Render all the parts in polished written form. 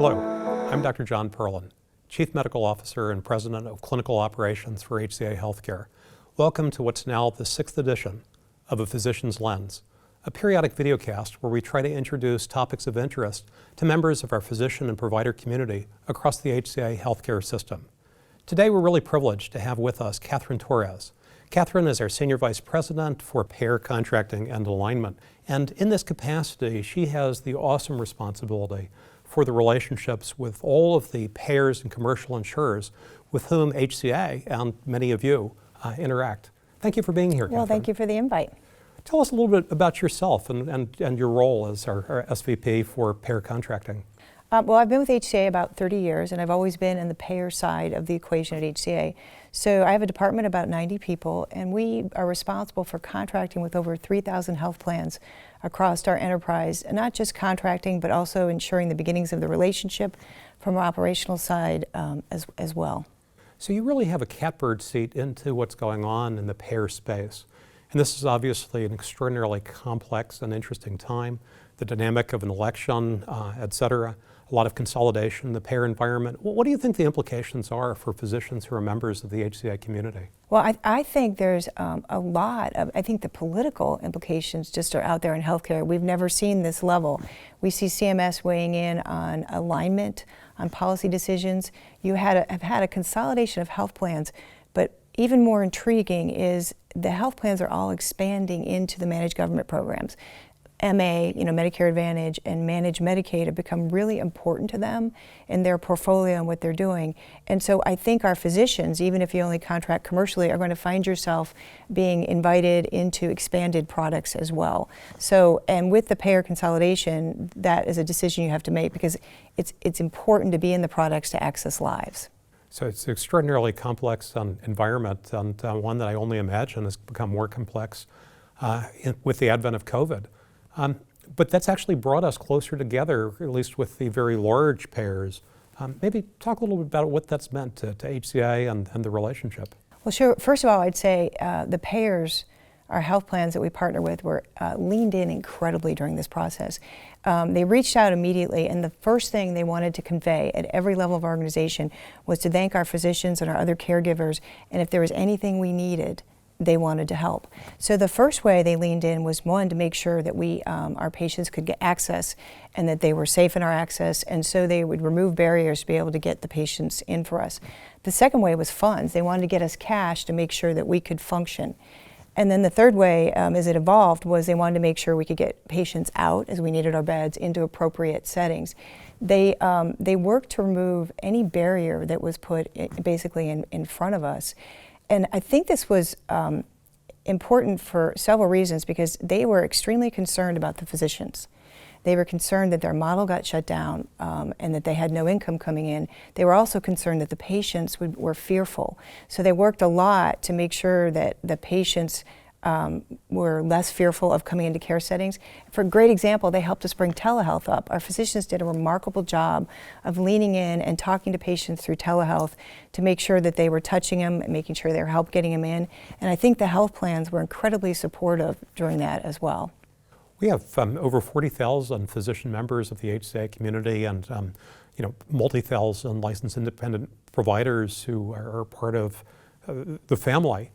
Hello, I'm Dr. John Perlin, Chief Medical Officer and President of Clinical Operations for HCA Healthcare. Welcome to what's now the 6th edition of A Physician's Lens, a periodic videocast where we try to introduce topics of interest to members of our physician and provider community across the HCA Healthcare system. Today we're really privileged to have with us Kathryn Torres. Kathryn is our Senior Vice President for Payer Contracting and Alignment, and in this capacity she has the awesome responsibility for the relationships with all of the payers and commercial insurers with whom HCA and many of you interact. Thank you for being here, Kathryn. Well, thank you for the invite. Tell us a little bit about yourself and your role as our SVP for Payer Contracting. Well, I've been with HCA about 30 years, and I've always been in the payer side of the equation at HCA. So I have a department of about 90 people, and we are responsible for contracting with over 3,000 health plans across our enterprise, and not just contracting, but also ensuring the beginnings of the relationship from our operational side as well. So you really have a catbird seat into what's going on in the payer space. And this is obviously an extraordinarily complex and interesting time. The dynamic of an election, et cetera, a lot of consolidation in the payer environment. What do you think the implications are for physicians who are members of the HCA community? Well, I think there's a lot of, I think the political implications just are out there in healthcare. We've never seen this level. We see CMS weighing in on alignment, on policy decisions. You have had a consolidation of health plans, but even more intriguing is the health plans are all expanding into the managed government programs. MA, Medicare Advantage, and Managed Medicaid have become really important to them in their portfolio and what they're doing. And so I think our physicians, even if you only contract commercially, are going to find yourself being invited into expanded products as well. So, and with the payer consolidation, that is a decision you have to make because it's important to be in the products to access lives. So it's an extraordinarily complex environment, and one that I only imagine has become more complex with the advent of COVID. But that's actually brought us closer together, at least with the very large payers. Maybe talk a little bit about what that's meant to HCA and the relationship. Well, sure. First of all, I'd say the payers, our health plans that we partner with, were leaned in incredibly during this process. They reached out immediately, and the first thing they wanted to convey at every level of organization was to thank our physicians and our other caregivers, and if there was anything we needed, they wanted to help. So the first way they leaned in was, one, to make sure that our patients could get access and that they were safe in our access, and so they would remove barriers to be able to get the patients in for us. The second way was funds. They wanted to get us cash to make sure that we could function. And then the third way, as it evolved, was they wanted to make sure we could get patients out, as we needed our beds, into appropriate settings. They worked to remove any barrier that was put basically in front of us. And I think this was important for several reasons because they were extremely concerned about the physicians. They were concerned that their model got shut down and that they had no income coming in. They were also concerned that the patients were fearful. So they worked a lot to make sure that the patients were less fearful of coming into care settings. For a great example, they helped us bring telehealth up. Our physicians did a remarkable job of leaning in and talking to patients through telehealth to make sure that they were touching them and making sure they were help getting them in. And I think the health plans were incredibly supportive during that as well. We have over 40,000 physician members of the HCA community and multi-thousand licensed independent providers who are part of the family.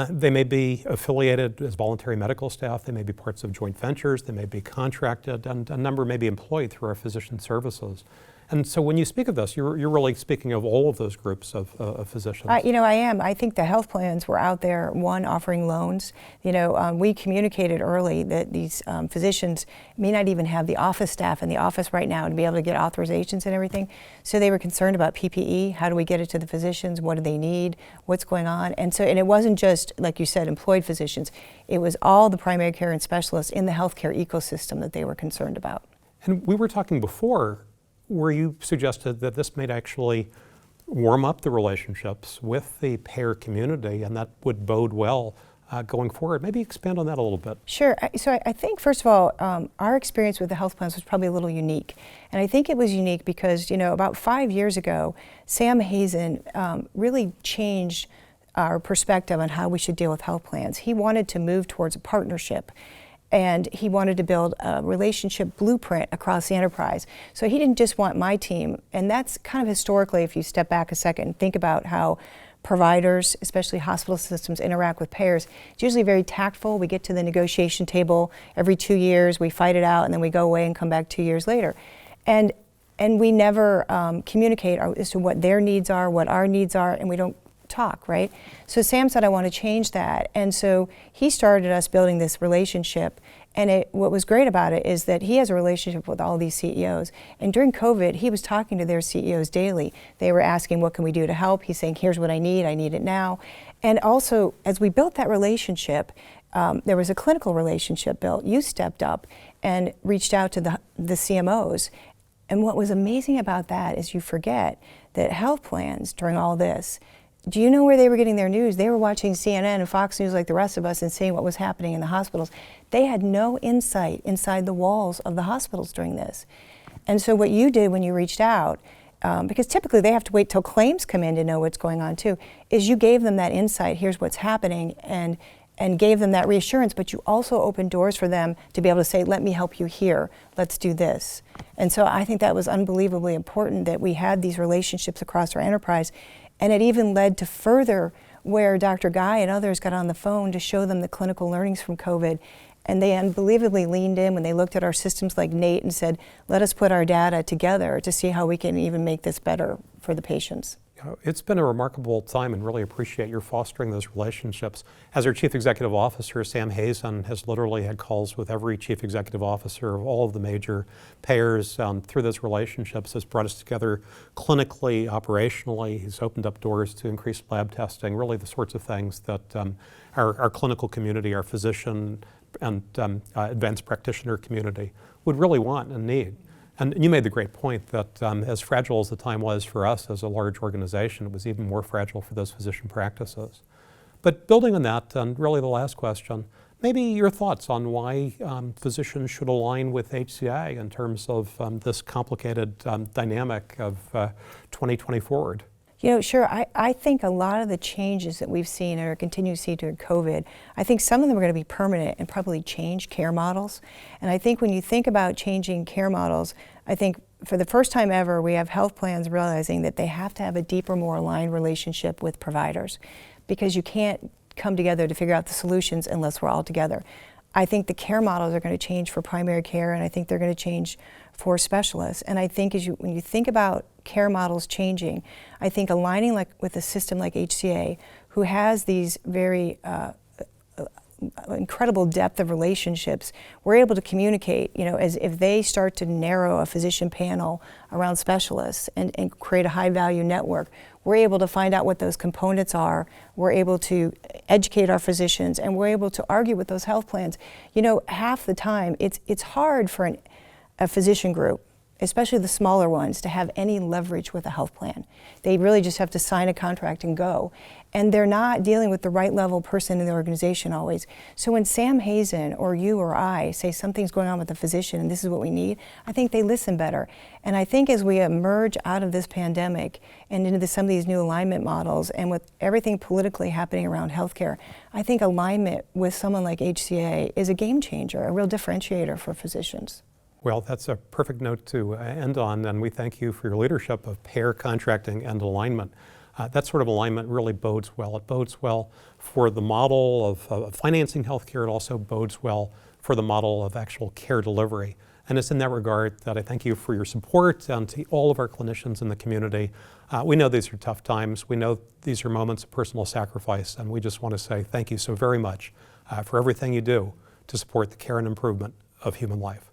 They may be affiliated as voluntary medical staff, they may be parts of joint ventures, they may be contracted, and a number may be employed through our physician services. And so when you speak of this, you're really speaking of all of those groups of physicians. I am. I think the health plans were out there, one, offering loans. We communicated early that these physicians may not even have the office staff in the office right now to be able to get authorizations and everything. So they were concerned about PPE. How do we get it to the physicians? What do they need? What's going on? And it wasn't just, like you said, employed physicians. It was all the primary care and specialists in the healthcare ecosystem that they were concerned about. And we were talking before where you suggested that this might actually warm up the relationships with the payer community, and that would bode well going forward. Maybe expand on that a little bit. Sure. So I think, first of all, our experience with the health plans was probably a little unique. And I think it was unique because, about 5 years ago, Sam Hazen really changed our perspective on how we should deal with health plans. He wanted to move towards a partnership. And he wanted to build a relationship blueprint across the enterprise. So he didn't just want my team, and that's kind of historically, if you step back a second and think about how providers, especially hospital systems, interact with payers. It's usually very tactful. We get to the negotiation table every 2 years, we fight it out, and then we go away and come back 2 years later. And we never communicate as to what their needs are, what our needs are, and we don't talk, right? So Sam said, I want to change that. And so he started us building this relationship. And what was great about it is that he has a relationship with all these CEOs. And during COVID, he was talking to their CEOs daily. They were asking, what can we do to help? He's saying, here's what I need it now. And also, as we built that relationship, there was a clinical relationship built. You stepped up and reached out to the CMOs. And what was amazing about that is you forget that health plans during all this, do you know where they were getting their news? They were watching CNN and Fox News like the rest of us and seeing what was happening in the hospitals. They had no insight inside the walls of the hospitals during this. And so what you did when you reached out, because typically they have to wait till claims come in to know what's going on too, is you gave them that insight, here's what's happening, and gave them that reassurance, but you also opened doors for them to be able to say, let me help you here, let's do this. And so I think that was unbelievably important that we had these relationships across our enterprise. And it even led to further where Dr. Guy and others got on the phone to show them the clinical learnings from COVID. And they unbelievably leaned in when they looked at our systems like Nate and said, let us put our data together to see how we can even make this better for the patients. It's been a remarkable time, and really appreciate your fostering those relationships. As our Chief Executive Officer, Sam Hazen has literally had calls with every Chief Executive Officer of all of the major payers through those relationships. Has brought us together clinically, operationally. He's opened up doors to increased lab testing, really the sorts of things that our clinical community, our physician and advanced practitioner community would really want and need. And you made the great point that as fragile as the time was for us as a large organization, it was even more fragile for those physician practices. But building on that, and really the last question, maybe your thoughts on why physicians should align with HCA in terms of this complicated dynamic of 2020 forward. You know, sure, I think a lot of the changes that we've seen or continue to see during COVID, I think some of them are going to be permanent and probably change care models. And I think when you think about changing care models, I think for the first time ever, we have health plans realizing that they have to have a deeper, more aligned relationship with providers, because you can't come together to figure out the solutions unless we're all together. I think the care models are going to change for primary care, and I think they're going to change for specialists. And I think when you think about care models changing, I think aligning with a system like HCA, who has these very incredible depth of relationships, we're able to communicate, as if they start to narrow a physician panel around specialists and create a high value network, we're able to find out what those components are, we're able to educate our physicians, and we're able to argue with those health plans. Half the time, it's hard for a physician group, especially the smaller ones, to have any leverage with a health plan. They really just have to sign a contract and go. And they're not dealing with the right level person in the organization always. So when Sam Hazen or you or I say something's going on with the physician and this is what we need, I think they listen better. And I think as we emerge out of this pandemic and into some of these new alignment models, and with everything politically happening around healthcare, I think alignment with someone like HCA is a game changer, a real differentiator for physicians. Well, that's a perfect note to end on, and we thank you for your leadership of payer contracting and alignment. That sort of alignment really bodes well. It bodes well for the model of financing healthcare. It also bodes well for the model of actual care delivery. And it's in that regard that I thank you for your support, and to all of our clinicians in the community. We know these are tough times. We know these are moments of personal sacrifice, and we just want to say thank you so very much for everything you do to support the care and improvement of human life.